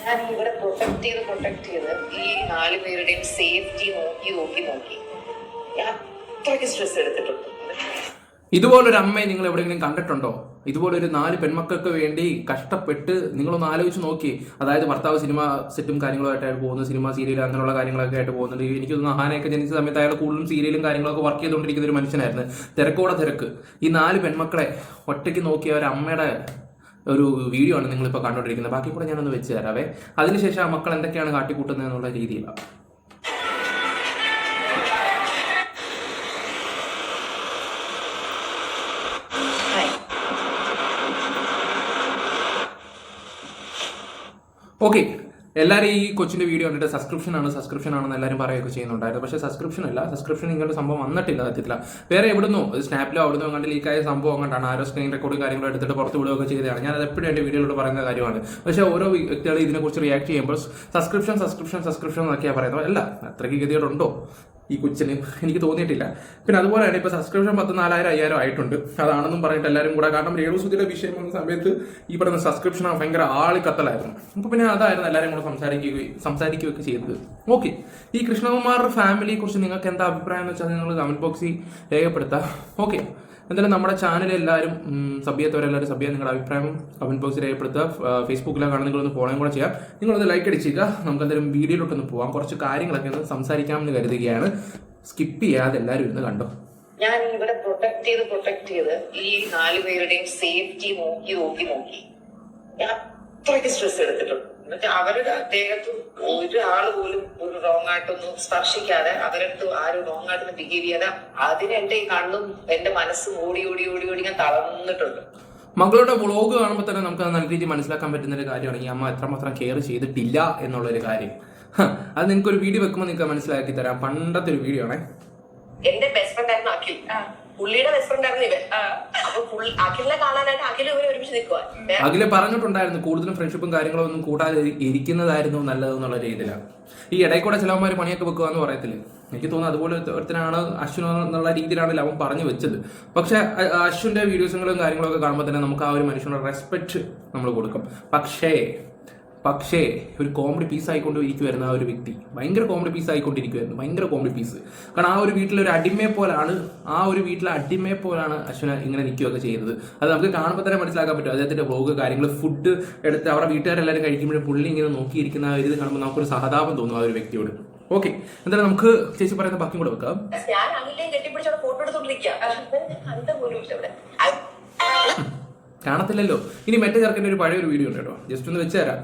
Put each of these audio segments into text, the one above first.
ഞാൻ ഇവിടെ പ്രൊട്ടക്ട് ചെയ്ത് ഈ 4 പേരുടെയും സേഫ്റ്റി നോക്കി ഞാൻ അത്രയ്ക്ക് സ്ട്രെസ് എടുത്തിട്ടുണ്ട്. ഇതുപോലൊരു അമ്മയെ നിങ്ങൾ എവിടെയെങ്കിലും കണ്ടിട്ടുണ്ടോ? ഇതുപോലൊരു 4 പെൺമക്കൾക്ക് വേണ്ടി കഷ്ടപ്പെട്ട് നിങ്ങളൊന്ന് ആലോചിച്ച് നോക്കി. അതായത് ഭർത്താവ് സിനിമ സെറ്റും കാര്യങ്ങളുമായിട്ടായിട്ട് പോകുന്നു, സിനിമ സീരിയൽ അങ്ങനെയുള്ള കാര്യങ്ങളൊക്കെ ആയിട്ട് പോകുന്നുണ്ട്. എനിക്ക് തോന്നുന്നു അഹാനയൊക്കെ ജനിച്ച സമയത്ത് അയാൾ കൂടുതലും സീരിയലും കാര്യങ്ങളൊക്കെ വർക്ക് ചെയ്തുകൊണ്ടിരിക്കുന്ന ഒരു മനുഷ്യനായിരുന്നു. തിരക്ക് ഈ 4 പെൺമക്കളെ ഒറ്റയ്ക്ക് നോക്കിയ ഒരു അമ്മയുടെ ഒരു വീഡിയോ ആണ് നിങ്ങളിപ്പോൾ കണ്ടുകൊണ്ടിരിക്കുന്നത്. ബാക്കി കൂടെ ഞാനൊന്ന് വെച്ച് തരാവേ. അതിനുശേഷം ആ മക്കൾ എന്തൊക്കെയാണ് കാട്ടിക്കൂട്ടുന്നത് എന്നുള്ള രീതിയിലാണ്. ഓക്കെ, എല്ലാവരും ഈ കൊച്ചിൻ്റെ വീഡിയോ കണ്ടിട്ട് സബ്സ്ക്രിപ്ഷൻ ആണെന്ന് എല്ലാവരും പറയുകയൊക്കെ ചെയ്യുന്നുണ്ടായിരുന്നു. പക്ഷേ സബ്സ്ക്രിപ്ഷൻ ഇങ്ങനത്തെ സംഭവം വന്നിട്ടില്ല സത്യത്തില. വേറെ എവിടുന്നോ സ്നാപ്പിലോ അവിടുന്ന് കണ്ട് ലീക്കായ സംഭവം കണ്ടാണ് ആരോ സ്ക്രീൻ റെക്കോർഡ് കാര്യങ്ങളും എടുത്തിട്ട് പുറത്ത് വിടുകയൊക്കെ ചെയ്തതാണ്. ഞാനത് എപ്പോഴും എൻ്റെ വീഡിയോയിലൂടെ പറയുന്ന കാര്യമാണ്. പക്ഷേ ഓരോ വ്യക്തികൾ ഇതിനെക്കുറിച്ച് റിയാക്ട് ചെയ്യുമ്പോൾ സബ്സ്ക്രിപ്ഷൻ എന്നൊക്കെയാണ് പറയുന്നത്. അല്ല, അത്രയ്ക്ക് ഗതികേടുണ്ടോ ഈ കൊച്ചിന്? എനിക്ക് തോന്നിയിട്ടില്ല. പിന്നെ അതുപോലെ തന്നെ ഇപ്പോൾ സബ്സ്ക്രിപ്ഷൻ 10,000-5,000 ആയിട്ടുണ്ട്. അതാണെന്നും പറഞ്ഞിട്ട് എല്ലാവരും കൂടെ, കാരണം രേണുസുതിയുടെ വിഷയം വന്ന സമയത്ത് ഈ പറയുന്ന സബ്സ്ക്രിപ്ഷൻ ഭയങ്കര ആളിക്കത്തലായിരുന്നു. അപ്പോൾ പിന്നെ അതായിരുന്നു എല്ലാവരും കൂടെ സംസാരിക്കുകയൊക്കെ ചെയ്തത്. ഓക്കെ, ഈ കൃഷ്ണകുമാർ ഫാമിലിയെ കുറിച്ച് നിങ്ങൾക്ക് എന്താ അഭിപ്രായം എന്ന് വെച്ചാൽ നിങ്ങൾ കമന്റ് ബോക്സിൽ രേഖപ്പെടുത്താം. ഓക്കെ, എന്തായാലും നമ്മുടെ ചാനൽ എല്ലാവരും സഭ്യത്തവരെല്ലാവരും നിങ്ങളുടെ അഭിപ്രായം കമന്റ് ബോക്സിൽ രേഖപ്പെടുത്തുക. ഫേസ്ബുക്കിലാണ് കാണുന്ന നിങ്ങളൊന്ന് ഫോളോയും കൂടെ ചെയ്യാം. നിങ്ങളൊന്ന് ലൈക്ക് അടിച്ചേക്കുക. നമുക്ക് എന്തായാലും വീഡിയോയിലോട്ടൊന്ന് പോകാം. കുറച്ച് കാര്യങ്ങളൊക്കെ ഒന്ന് സംസാരിക്കാമെന്ന് കരുതുകയാണ്. സ്കിപ്പ് ചെയ്യാതെ എല്ലാവരും ഇരുന്ന് കണ്ടോ. ഞാൻ ഇവിടെ പ്രൊട്ടക്ട് ചെയ്ത് ഈ 4 പേരുടെയും സേഫ്റ്റി നോക്കി ഞാൻ അത്രയ്ക്ക് സ്ട്രെസ് എടുത്തിട്ടുണ്ട്. എന്നിട്ട് അവരുടെ ദേഹത്ത് ഒരാള് പോലും ഒരു റോങ് ആയിട്ടൊന്നും സ്പർശിക്കാതെ, അവരടുത്ത് ആരും റോങ് ആയിട്ടൊന്നും ബിഹേവ് ചെയ്യാതെ, അതിന് എന്റെ ഈ കണ്ണും എന്റെ മനസ്സും ഓടി ഞാൻ തളർന്നിട്ടുണ്ട്. മകളുടെ വ്ളോഗ് കാണുമ്പോൾ തന്നെ നമുക്ക് നല്ല രീതിയിൽ മനസ്സിലാക്കാൻ പറ്റുന്ന ഒരു കാര്യമാണ് ഈ അമ്മ എത്രമാത്രം കെയർ ചെയ്തിട്ടില്ല എന്നുള്ളൊരു കാര്യം. അത് നിങ്ങൾക്ക് ഒരു വീഡിയോ വെക്കുമ്പോൾ നിങ്ങൾക്ക് മനസ്സിലാക്കി തരാം. പണ്ടത്തെ ഒരു വീഡിയോ ആണേ. എന്റെ ബെസ്റ്റ് ഫ്രണ്ട് ആയിരുന്നു അഖിൽ, പുള്ളിയുടെ ബെസ്റ്റ് ഫ്രണ്ട് ആയിരുന്നു ഇവൻ. അപ്പൊ അഖിലിനെ കാണാനായിട്ട് അഖിൽ ഇവർ ഒരുമിച്ച് നിൽക്കുക. അഖില് പറഞ്ഞിട്ടുണ്ടായിരുന്നു കൂടുതലും ഫ്രണ്ട്ഷിപ്പും കാര്യങ്ങളും ഒന്നും കൂടാതെ ഇരിക്കുന്നതായിരുന്നു നല്ലതെന്നുള്ള രീതിയിലാണ്. ഈ ഇടയിൽ കൂടെ ചിലവന്മാർ പണിയൊക്കെ വെക്കുക എന്ന് പറയത്തില്ലേ, എനിക്ക് തോന്നുന്നു അതുപോലെ ഒരുത്തനാണ് അശ്വിൻ എന്നുള്ള രീതിയിലാണ് അവൻ പറഞ്ഞു വെച്ചത്. പക്ഷെ അശ്വിന്റെ വീഡിയോസുകളും കാര്യങ്ങളൊക്കെ കാണുമ്പോൾ തന്നെ നമുക്ക് ആ ഒരു മനുഷ്യനോട് റെസ്പെക്ട് നമ്മൾ കൊടുക്കും. പക്ഷേ ഒരു കോമഡി പീസ് ആയിക്കൊണ്ടിരിക്കുവായിരുന്നു ആ ഒരു വ്യക്തി. ഭയങ്കര കോമഡി പീസ്. കാരണം ആ ഒരു വീട്ടിലെ അടിമയെ പോലാണ് അശ്വിന ഇങ്ങനെ നിൽക്കുകയൊക്കെ ചെയ്തത്. അത് നമുക്ക് കാണുമ്പോൾ തന്നെ മനസ്സിലാക്കാൻ പറ്റും. അദ്ദേഹത്തിന്റെ വ്ളോഗ് കാര്യങ്ങൾ, ഫുഡ് എടുത്ത് അവരുടെ വീട്ടുകാരെല്ലാവരും കഴിക്കുമ്പോഴും പുള്ളി ഇങ്ങനെ നോക്കിയിരിക്കുന്ന ആ ഒരു ഇത് കാണുമ്പോൾ നമുക്കൊരു സഹതാപം തോന്നും ആ ഒരു വ്യക്തിയോട്. ഓക്കെ, എന്തായാലും നമുക്ക് ചേച്ചി പറയുന്ന ബാക്കി കൂടെ വെക്കാം. കാണത്തില്ലല്ലോ. ഇനി മറ്റേ ചെറുക്കൻ്റെ ഒരു പഴയൊരു വീഡിയോ ഉണ്ട് കേട്ടോ, ജസ്റ്റ് ഒന്ന് വെച്ച് തരാം.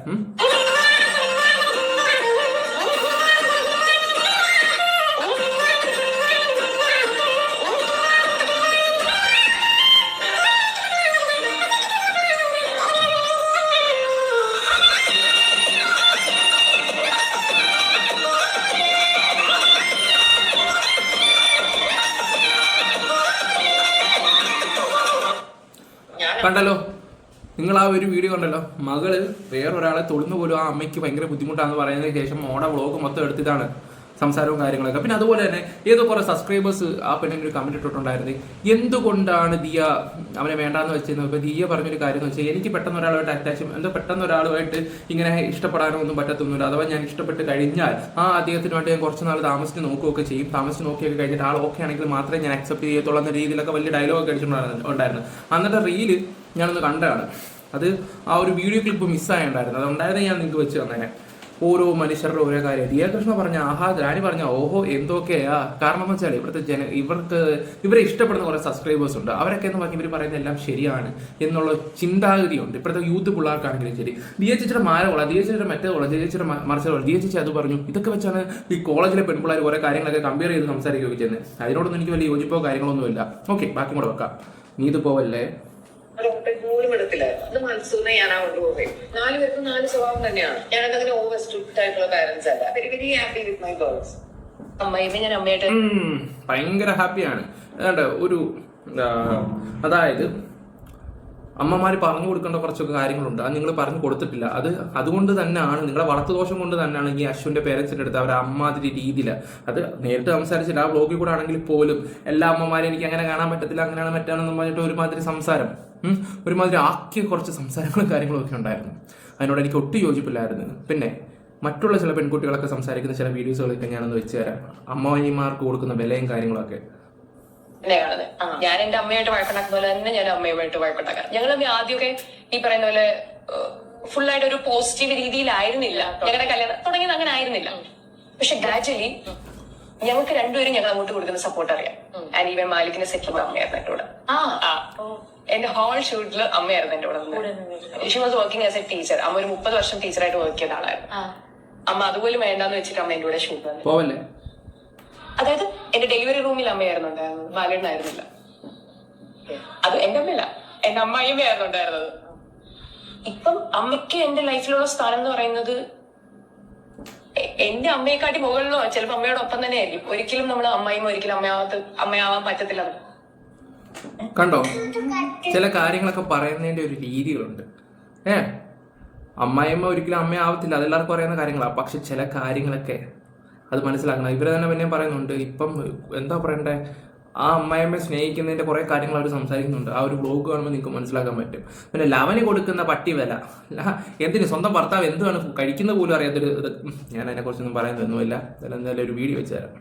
കണ്ടല്ലോ നിങ്ങൾ ആ ഒരു വീഡിയോ കണ്ടല്ലോ. മകള് വേറൊരാളെ തൊടുന്നു പോലും ആ അമ്മയ്ക്ക് ഭയങ്കര ബുദ്ധിമുട്ടാണെന്ന് പറയുന്നതിന് ശേഷം മോടെ വ്ളോഗ് മൊത്തം എടുത്തിട്ടാണ് സംസാരവും കാര്യങ്ങളൊക്കെ. പിന്നെ അതുപോലെ തന്നെ ഏതോ കുറെ സബ്സ്ക്രൈബേഴ്സ് ആ പെണ്ണിന് ഒരു കമന്റ് ഇട്ടിട്ടുണ്ടായിരുന്നു, എന്തുകൊണ്ടാണ് ദിയ അവനെ വേണ്ടാന്ന് വെച്ചിരുന്നത്. ഇപ്പൊ ദിയ പറഞ്ഞൊരു കാര്യം എന്ന് വെച്ചാൽ, എനിക്ക് പെട്ടെന്ന് ഒരാളുമായിട്ട് ഇങ്ങനെ ഇഷ്ടപ്പെടാനോ ഒന്നും പറ്റത്തൊന്നുമില്ല. അഥവാ ഞാൻ ഇഷ്ടപ്പെട്ട് കഴിഞ്ഞാൽ അദ്ദേഹത്തിനുമായിട്ട് ഞാൻ കുറച്ച് നാൾ താമസിച്ച് നോക്കിയൊക്കെ കഴിഞ്ഞിട്ട് ആൾ ഓക്കെ ആണെങ്കിൽ മാത്രമേ ഞാൻ അക്സെപ്റ്റ് ചെയ്യത്തുള്ളൂ എന്ന രീതിയിലൊക്കെ വലിയ ഡയലോഗ് അടിച്ചിട്ടുണ്ടായിരുന്നു. അന്നത്തെ റീല് ഞാനൊന്ന് കണ്ടതാണ്. അത് ആ ഒരു വീഡിയോ ക്ലിപ്പ് മിസ്സായുണ്ടായിരുന്നു. അത് ഉണ്ടായിരുന്നെങ്കിൽ ഞാൻ നിങ്ങൾക്ക് വെച്ച് തന്നെ. ഓരോ മനുഷ്യരുടെ ഓരോ കാര്യം ദിയാകൃഷ്ണ പറഞ്ഞ റാണി പറഞ്ഞ ഓഹോ എന്തൊക്കെയാ. കാരണം എന്ന് വെച്ചാൽ ഇവരെ ഇഷ്ടപ്പെടുന്ന കുറെ സബ്സ്ക്രൈബേഴ്സ് ഉണ്ട്. അവരൊക്കെ എന്ന് പറഞ്ഞാൽ ഇവർ പറയുന്നത് എല്ലാം ശരിയാണ് എന്നുള്ള ചിന്താഗതിയുണ്ട് ഇപ്പോഴത്തെ യൂത്ത് പിള്ളേർക്കാണെങ്കിലും ശരി. ദിയ ചേച്ചിയുടെ മാലകൊള്ള, ദിയ ചേച്ചിയുടെ മറ്റേകൊള്ള, ദിയ ചേച്ചിയുടെ മറിച്ചുള്ള, ദിയ ചേച്ചി അത് പറഞ്ഞു. ഇതൊക്കെ വെച്ചാണ് ഈ കോളേജിലെ പെൺപിള്ളേർ കുറെ കാര്യങ്ങളൊക്കെ കമ്പയർ ചെയ്ത് സംസാരിക്കുകയൊക്കെ ചെയ്യുന്നത്. അതിനോടൊന്നും എനിക്ക് വലിയ യോജിപ്പോ കാര്യങ്ങളൊന്നുമില്ല. ഓക്കെ, ബാക്കി കൂടെ വെക്കാം. നീ ഇത് പോവല്ലേ. അത് മനസ്സൂനെ ഞാനാ കൊണ്ടുപോകുന്നത്. 4 പേർക്കും 4 സ്വഭാവം തന്നെയാണ്. ഞാനങ്ങനെ ഓവർ സ്ട്രിക്റ്റ് ആയിട്ടുള്ള പാരന്റ്സ് അല്ല. Very happy with my girls. അമ്മയെ ഞാൻ അമ്മയായിട്ട് ഭയങ്കര ഹാപ്പിയാണ്. അതായത് അമ്മമാർ പറഞ്ഞു കൊടുക്കേണ്ട കുറച്ചൊക്കെ കാര്യങ്ങളുണ്ട്. അത് നിങ്ങൾ പറഞ്ഞു കൊടുത്തിട്ടില്ല. അതുകൊണ്ട് തന്നെയാണ് നിങ്ങളെ വളർത്തുദോഷം കൊണ്ട് തന്നെയാണ് ഈ അശ്വിന്റെ പേരൻസിന്റെ അടുത്ത് അവർ അമ്മാതിരി രീതിയിൽ അത് നേരിട്ട് സംസാരിച്ചില്ല. ആ ബ്ലോഗിൽ കൂടെ ആണെങ്കിൽ പോലും എല്ലാ അമ്മമാരും എനിക്ക് അങ്ങനെ കാണാൻ പറ്റത്തില്ല, അങ്ങനെയാണ് മറ്റാണെന്ന് പറഞ്ഞിട്ട് ഒരുമാതിരി സംസാരം, ഒരുമാതിരി ആക്കിയ കുറച്ച് സംസാരങ്ങളും കാര്യങ്ങളും ഒക്കെ ഉണ്ടായിരുന്നു. അതിനോട് എനിക്ക് ഒട്ടും യോജിപ്പില്ലായിരുന്നു. പിന്നെ മറ്റുള്ള ചില പെൺകുട്ടികളൊക്കെ സംസാരിക്കുന്ന ചില വീഡിയോസുകളൊക്കെ ഞാനൊന്ന് വെച്ച് തരാം. അമ്മായിമാർക്ക് കൊടുക്കുന്ന വിലയും കാര്യങ്ങളൊക്കെ. ഞാൻ എന്റെ അമ്മയായിട്ട് വഴക്കുണ്ടാക്കുന്ന പോലെ തന്നെ ഞാൻ അമ്മയുമായിട്ട് വഴക്കുണ്ടാക്കാം. ഞങ്ങൾ ആദ്യമൊക്കെ ഈ പറയുന്ന പോലെ ഫുൾ ആയിട്ട് ഒരു പോസിറ്റീവ് രീതിയിലായിരുന്നില്ല. ഞങ്ങളുടെ കല്യാണം തുടങ്ങിയത് അങ്ങനെ ആയിരുന്നില്ല. പക്ഷെ ഗ്രാജുവലി ഞങ്ങൾക്ക് രണ്ടുപേരും ഞങ്ങൾ അങ്ങോട്ട് കൊടുക്കുന്ന സപ്പോർട്ട് അറിയാം. ആൻഡ് ഈവൻ മാലിക്കിനെ സെറ്റ് ചെയ്ത അമ്മയായിരുന്നു എന്റെ കൂടെ. എന്റെ ഹോൾ ഷൂട്ടില് അമ്മയായിരുന്നു എന്റെ കൂടെ. She was working as A teacher. അമ്മ ഒരു 30 വർഷം ടീച്ചറായിട്ട് വർക്ക് ചെയ്ത ആളായിരുന്നു. അമ്മ അതുപോലും വേണ്ടാന്ന് വെച്ചിട്ട് അമ്മ എന്റെ കൂടെ ഷൂട്ട് വന്നു. അതായത് എന്റെ ഡെലിവറി റൂമിൽ അമ്മയായിരുന്നു ഉണ്ടായിരുന്നത്, ബാലേട്ടനായിരുന്നില്ല. അത് എന്റെ അമ്മയല്ല, എന്റെ അമ്മായിയമ്മയായിരുന്നു ഉണ്ടായിരുന്നത്. ഇപ്പം അമ്മയ്ക്ക് എന്റെ ലൈഫിലുള്ള സ്ഥാനം എന്ന് പറയുന്നത് എന്റെ അമ്മയെക്കാട്ടി മുകളിലോ ചിലപ്പോ അമ്മയോടൊപ്പം തന്നെ ആയിരിക്കും. ഒരിക്കലും നമ്മൾ അമ്മായിമ്മ ഒരിക്കലും അമ്മയാവാൻ പറ്റത്തില്ല. കണ്ടോ, ചില കാര്യങ്ങളൊക്കെ പറയുന്നതിന്റെ ഒരു രീതികളുണ്ട്. അമ്മായിമ്മ ഒരിക്കലും അമ്മയാവത്തില്ല, അതെല്ലാവർക്കും അറിയുന്ന കാര്യങ്ങളാണ്. പക്ഷെ ചില കാര്യങ്ങളൊക്കെ അത് മനസ്സിലാക്കണം. ഇവര് തന്നെ പിന്നെ പറയുന്നുണ്ട്, ഇപ്പം എന്താ പറയണ്ടേ, ആ അമ്മായിമ്മയെ സ്നേഹിക്കുന്നതിന്റെ കുറെ കാര്യങ്ങൾ അവർ സംസാരിക്കുന്നുണ്ട്. ആ ഒരു വ്ലോഗ് കാണുമ്പോൾ നിങ്ങൾക്ക് മനസ്സിലാക്കാൻ പറ്റും. പിന്നെ ലവന് കൊടുക്കുന്ന പട്ടി വില, എന്തിന് സ്വന്തം ഭർത്താവ് എന്താണ് കഴിക്കുന്ന പോലും അറിയാത്തൊരു ഇത്. ഞാൻ അതിനെ കുറിച്ചൊന്നും പറയുന്നൊന്നുമില്ല. എന്തായാലും ഒരു വീഡിയോ വെച്ച് തരാം.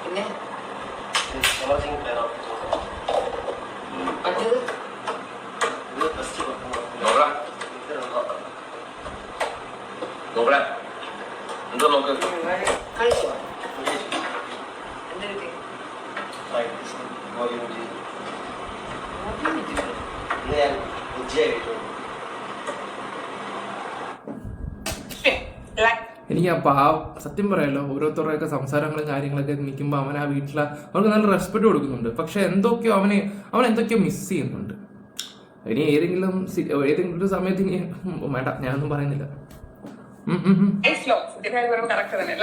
പിന്നെ എന്താ നോക്ക് കഴിച്ചോ? എനിക്ക് സത്യം പറയാലോ, ഓരോരുത്തരുടെയൊക്കെ സംസാരങ്ങളും കാര്യങ്ങളൊക്കെ നിൽക്കുമ്പോൾ അവൻ ആ വീട്ടിൽ അവർക്ക് നല്ല റെസ്പെക്ട് കൊടുക്കുന്നുണ്ട്. പക്ഷെ എന്തൊക്കെയോ അവൻ എന്തൊക്കെയോ മിസ് ചെയ്യുന്നുണ്ട്. ഇനി ഏതെങ്കിലും ഒരു സമയത്ത് ഇനി വേണ്ട, ഞാനൊന്നും പറയുന്നില്ല.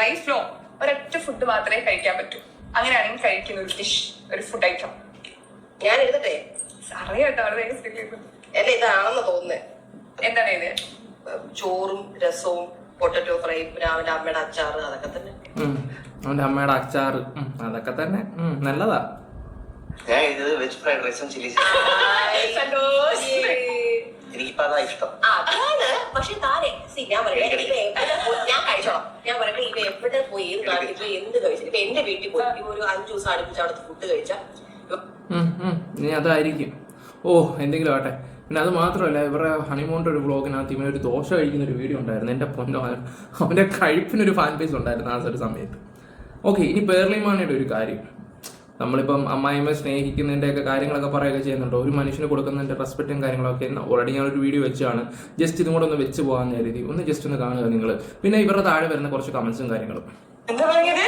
ലൈഫ് ലോങ് ഒരൊറ്റ ഫുഡ് മാത്രമേ കഴിക്കാൻ പറ്റൂ. അങ്ങനെയാണെങ്കിൽ കഴിക്കുന്ന ഒരു ഡിഷ്, ഒരു ഫുഡ് ഐറ്റം ഞാൻ എഴുതട്ടെ? അറിയാട്ടോ, അല്ല ഇതാണെന്ന് തോന്നുന്നേ. എന്താണ് ഇത്? ചോറും രസവും പൊട്ടറ്റോ ഫ്രൈ, പിന്നെ അവന്റെ അമ്മയുടെ അച്ചാറ്, അതൊക്കെ തന്നെ. അവന്റെ അമ്മയുടെ അച്ചാറ് അതൊക്കെ തന്നെ നല്ലതാ. ഞാൻ എഴുതിയത് വെജ് ഫ്രൈഡ് റൈസും ചില്ലി. എനിക്കിപ്പോ അതാ ഇഷ്ടം. അതാണ്. പക്ഷെ ഞാൻ പറയട്ടെ, ഞാൻ കഴിച്ചോളാം. ഞാൻ പറയട്ടെ, ഇവ എവിടെ പോയി ഏത് നാട്ടിൽ പോയി എന്ത് കഴിച്ചു, ഇപ്പൊ എന്റെ വീട്ടിൽ പോയി ഇവ ഒരു 5 ദിവസം അടുപ്പിച്ച് അവിടുത്തെ ഫുഡ് കഴിച്ചാൽ ഇനി അതായിരിക്കും. എന്തെങ്കിലും ആട്ടെ. പിന്നെ അത് മാത്രമല്ല, ഇവരുടെ ഹണിമൂണിന്റെ ഒരു വ്ളോഗിനകത്ത് ഇവനെ ഒരു ദോശ കഴിക്കുന്ന ഒരു വീഡിയോ ഉണ്ടായിരുന്നു. എന്റെ പൊന്നോ, അവന്റെ കഴിപ്പിനൊരു ഫാൻ പേസ് ഉണ്ടായിരുന്നു ആ ഒരു സമയത്ത്. ഇനി പേർലിമാണിയുടെ ഒരു കാര്യം, നമ്മളിപ്പം അമ്മായിമ്മ സ്നേഹിക്കുന്നതിൻ്റെയൊക്കെ കാര്യങ്ങളൊക്കെ പറയുകയൊക്കെ ചെയ്യുന്നുണ്ടോ, ഒരു മനുഷ്യന് കൊടുക്കുന്നതിൻ്റെ റെസ്പെക്റ്റും കാര്യങ്ങളൊക്കെ ഓൾറെഡി ഞാനൊരു വീഡിയോ വെച്ചാണ്. ജസ്റ്റ് ഇതും കൂടെ ഒന്ന് വെച്ച് പോകാൻ കരുതി, ഒന്ന് ജസ്റ്റ് ഒന്ന് കാണുക നിങ്ങൾ. പിന്നെ ഇവരുടെ താഴെ വരുന്ന കുറച്ച് കമന്റ്സും കാര്യങ്ങളും. എന്താ പറഞ്ഞത്?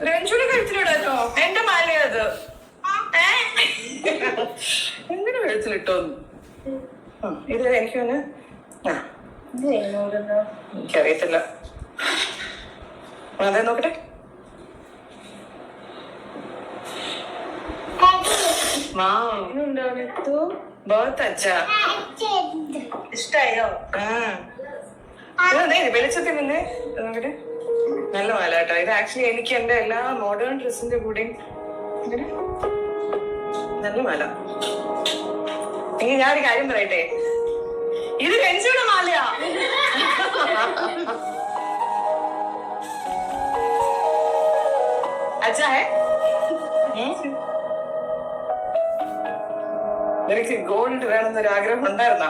രഞ്ജുടെ കഴുത്തിലിടാനോ? എന്റെ മാലയത് എങ്ങനെ കഴുത്തിലിട്ടോ? ഇത് എനിക്ക് എനിക്കറിയത്തില്ല. അതെ നോക്കട്ടെ. ഇഷ്ടായോ? വെളിച്ചത്തിൽ നിന്നേ നോക്കട്ടെ. നല്ല മാല കേട്ടോ. ഇത് ആക്ച്വലി എനിക്ക് എന്റെ എല്ലാ മോഡേൺ ഡ്രസ്സിന്റെ കൂടെയും നല്ല മാല. ഇനി ഞാനൊരു കാര്യം പറയട്ടെ, ഇത് രഞ്ജുയുടെ മാലയാ. അച്ഛാ നിനക്ക് ഗോൾഡ് വേണമെന്നൊരു ആഗ്രഹം ഉണ്ടായിരുന്നാ?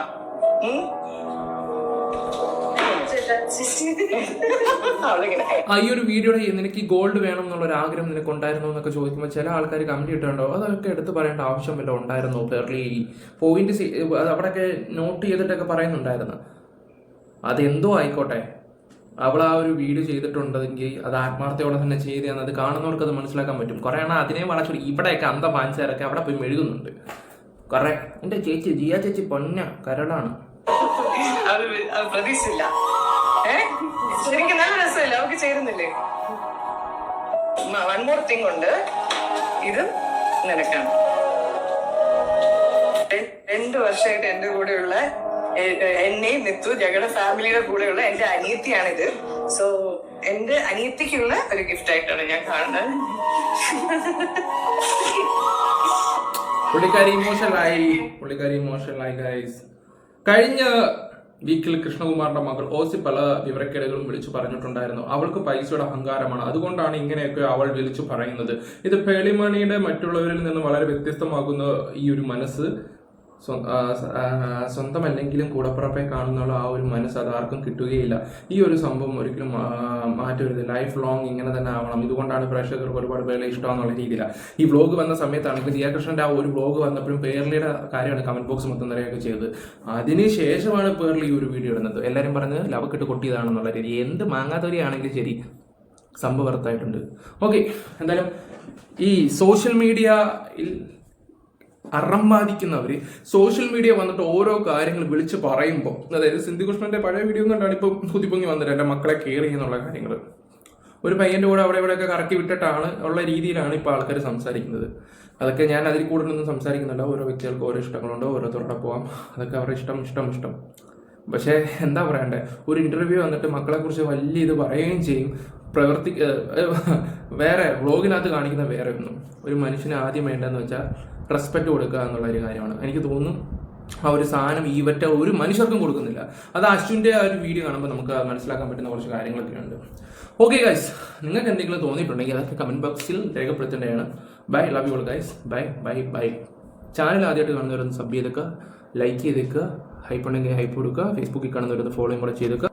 ഈ ഒരു വീഡിയോയുടെ നിനക്ക് ഗോൾഡ് വേണം എന്നുള്ളൊരു ആഗ്രഹം നിനക്ക് ഉണ്ടായിരുന്നോ എന്നൊക്കെ ചോദിക്കുമ്പോൾ ചില ആൾക്കാർ കമന്റ് ഇട്ടുണ്ടോ, അതൊക്കെ എടുത്ത് പറയേണ്ട ആവശ്യമില്ല. ഉണ്ടായിരുന്നോ പേർലി പോയിന്റ് അവിടെയൊക്കെ നോട്ട് ചെയ്തിട്ടൊക്കെ പറയുന്നുണ്ടായിരുന്നു. അതെന്തോ ആയിക്കോട്ടെ, അവൾ ആ ഒരു വീഡിയോ ചെയ്തിട്ടുണ്ടെങ്കിൽ അത് ആത്മാർത്ഥയോടെ തന്നെ ചെയ്തതെന്ന് അത് കാണുന്നവർക്ക് അത് മനസ്സിലാക്കാൻ പറ്റും. കുറെ എണ്ണം അതിനെ വളച്ചു ഇവിടെയൊക്കെ അന്ത പാൻസാരൊക്കെ അവിടെ പോയി മെഴുകുന്നുണ്ട്. കുറെ എന്റെ ചേച്ചി ജിയ ചേച്ചി പൊന്ന കരളാണ്. പ്രതീക്ഷിച്ചില്ല. ശരിക്കും നല്ല രസമല്ലേ അവർക്ക് ചേരുന്നില്ലേ? വൺ മോർ തിങ് ഉണ്ട്, ഇത് നിനക്കാണ്. 2 വർഷമായിട്ട് എന്റെ കൂടെയുള്ള എന്നെയും നിത്തു ഞങ്ങളുടെ ഫാമിലിയുടെ കൂടെയുള്ള എന്റെ അനിയത്തിയാണിത്. സോ എന്റെ അനിയത്തിക്കുള്ള ഒരു ഗിഫ്റ്റ് ആയിട്ടാണ് ഞാൻ കാണുന്നത്. പുള്ളിക്കാരി ഇമോഷണലായി ഗൈസ്. കഴിഞ്ഞ വീക്കിൽ കൃഷ്ണകുമാറിന്റെ മകൾ ഓസി പല വിവരക്കേടുകളും വിളിച്ചു പറഞ്ഞിട്ടുണ്ടായിരുന്നു. അവൾക്ക് പൈസയുടെ അഹങ്കാരമാണ്, അതുകൊണ്ടാണ് ഇങ്ങനെയൊക്കെ അവൾ വിളിച്ചു പറയുന്നത്. ഇത് പേളിമണിയുടെ മറ്റുള്ളവരിൽ നിന്ന് വളരെ വ്യത്യസ്തമാകുന്ന ഈ ഒരു മനസ്സ്, സ്വന്തമല്ലെങ്കിലും കൂടപ്പുറപ്പെ കാണുന്നുള്ള ആ ഒരു മനസ്സ് അത് ആർക്കും കിട്ടുകയില്ല. ഈ ഒരു സംഭവം ഒരിക്കലും മാറ്റരുത്. ലൈഫ് ലോങ് ഇങ്ങനെ തന്നെ ആവണം. ഇതുകൊണ്ടാണ് പ്രേക്ഷകർക്ക് ഒരുപാട് പേരെ ഇഷ്ടമെന്നുള്ള രീതിയിലാണ് ഈ വ്ലോഗ് വന്ന സമയത്താണെങ്കിൽ ദിയാകൃഷ്ണന്റെ ആ ഒരു വ്ലോഗ് വന്നപ്പോഴും പേർലിയുടെ കാര്യമാണ് കമന്റ് ബോക്സ് മൊത്തം നിറയൊക്കെ ചെയ്തത്. അതിനുശേഷമാണ് പേർലി ഈ ഒരു വീഡിയോ ഇടുന്നത്. എല്ലാവരും പറഞ്ഞ് ലവക്കിട്ട് കൊട്ടിയതാണെന്നുള്ള രീതി. എന്ത് മാങ്ങാത്തൊരിയാണെങ്കിലും ശരി, സംഭവം വർത്തായിട്ടുണ്ട്. ഓക്കെ, എന്തായാലും ഈ സോഷ്യൽ മീഡിയയിൽ അറമ്പാദിക്കുന്നവര് സോഷ്യൽ മീഡിയ വന്നിട്ട് ഓരോ കാര്യങ്ങൾ വിളിച്ച് പറയുമ്പോൾ, അതായത് സിന്ധുകൃഷ്ണന്റെ പഴയ വീഡിയോ കണ്ടാണ് ഇപ്പം കുതിപ്പൊങ്ങി വന്നിട്ട് എന്റെ മക്കളെ കെയർ ചെയ്യുന്നുള്ള കാര്യങ്ങൾ ഒരു പയ്യന്റെ കൂടെ അവിടെ ഇവിടെയൊക്കെ കറക്കി വിട്ടിട്ടാണ് ഉള്ള രീതിയിലാണ് ഇപ്പോൾ ആൾക്കാർ സംസാരിക്കുന്നത്. അതൊക്കെ ഞാൻ അതിൽ കൂടുതലൊന്നും സംസാരിക്കുന്നില്ല. ഓരോ വ്യക്തികൾക്ക് ഓരോ ഇഷ്ടങ്ങളുണ്ട്, ഓരോരുത്തരുടെ പോവാം, അതൊക്കെ അവരുടെ ഇഷ്ടം. പക്ഷേ എന്താ പറയണ്ടേ, ഒരു ഇന്റർവ്യൂ വന്നിട്ട് മക്കളെ കുറിച്ച് വലിയ ഇത് പറയുകയും ചെയ്യും. വേറെ വ്ളോഗിനകത്ത് കാണിക്കുന്ന വേറെ ഒന്നും. ഒരു മനുഷ്യന് ആദ്യം വേണ്ടതെന്ന് വെച്ചാൽ റെസ്പെക്ട് കൊടുക്കുക എന്നുള്ള ഒരു കാര്യമാണ്. എനിക്ക് തോന്നുന്നു ആ ഒരു സാധനം ഈവറ്റ ഒരു മനുഷ്യർക്കും കൊടുക്കുന്നില്ല. അത് അശ്വിൻ്റെ ആ ഒരു വീഡിയോ കാണുമ്പോൾ നമുക്ക് മനസ്സിലാക്കാൻ പറ്റുന്ന കുറച്ച് കാര്യങ്ങളൊക്കെ ഉണ്ട്. ഓക്കെ ഗൈസ്, നിങ്ങൾക്ക് എന്തെങ്കിലും തോന്നിയിട്ടുണ്ടെങ്കിൽ അതൊക്കെ കമന്റ് ബോക്സിൽ രേഖപ്പെടുത്തേണ്ടതാണ്. Bye, love you all guys. Bye. Channel ആദ്യമായിട്ട് കാണുന്നവരൊന്ന് സബ് ചെയ്തേക്കുക, ലൈക്ക് ചെയ്തേക്കുക, ഹൈപ്പ് ഉണ്ടെങ്കിൽ ഹൈപ്പ് കൊടുക്കുക, ഫേസ്ബുക്കിൽ കാണുന്നവരൊന്ന് ഫോളോയും കൂടെ ചെയ്തേക്കുക.